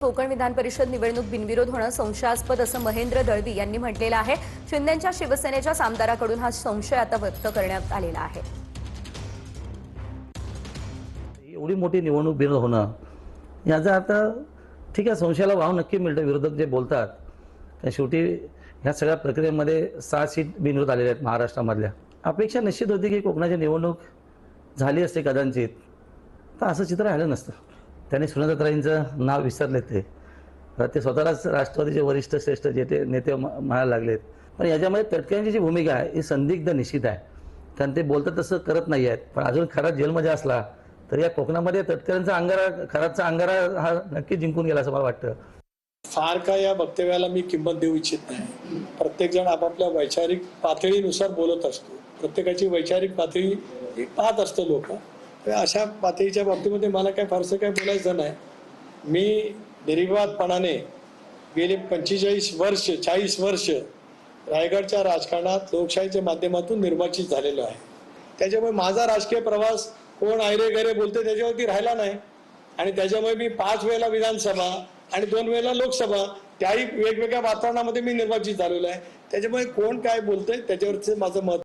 कोकण विधान परिषद निवडणूक बिनविरोध होणं संशयास्पद असं महेंद्र दळवी यांनी म्हटलेलं आहे। शिंदेंच्या शिवसेनेच्या आमदाराकडून हा संशय आता व्यक्त करण्यात आलेला आहे। एवढी मोठी निवडणूक बिनविरोध होणं याचा अर्थ ठीक आहे, संशयाला वाव नक्की मिळतं। विरोधक जे बोलतात त्या शेवटी ह्या सगळ्या प्रक्रियेमध्ये 6 सीट बिनविरोध आलेल्या आहेत महाराष्ट्रामधल्या। अपेक्षा निश्चित होती की कोकणाची निवडणूक झाली असते कदाचित, तर असं चित्र राहिलं नसतं। त्यांनी सुनेत्राताईंचं नाव विसरले ते स्वतःलाच राष्ट्रवादीचे वरिष्ठ श्रेष्ठ नेते म्हणायला लागलेत। पण याच्यामध्ये तटकऱ्यांची जी भूमिका आहे ही संदिग्ध निश्चित आहे, कारण ते बोलतात तसं करत नाही आहेत। पण अजून खरा जेलमध्ये असला तर या कोकणामध्ये तटकऱ्यांचा अंगारा, खराचा अंगारा हा नक्की जिंकून गेला असं मला वाटतं। फार काय या वक्तव्याला मी किंमत देऊ इच्छित नाही। प्रत्येक जण आपापल्या वैचारिक पातळीनुसार बोलत असतो। प्रत्येकाची वैचारिक पातळी पाहत असतो लोक। अशा पातळीच्या बाबतीमध्ये मला काय फारसं काय बोलायचं नाही। मी निर्विवादपणाने गेले 45 वर्ष 40 वर्ष रायगडच्या राजकारणात लोकशाहीच्या माध्यमातून निर्वाचित झालेलो आहे। त्याच्यामुळे माझा राजकीय प्रवास कोण आयरे गैरे बोलते त्याच्यावरती राहिला नाही। आणि त्याच्यामुळे मी 5 वेळेला विधानसभा आणि 2 वेळेला लोकसभा, त्याही वेगवेगळ्या वातावरणामध्ये मी निर्वाचित झालेलो आहे। त्याच्यामुळे कोण काय बोलतंय त्याच्यावरचं माझं मत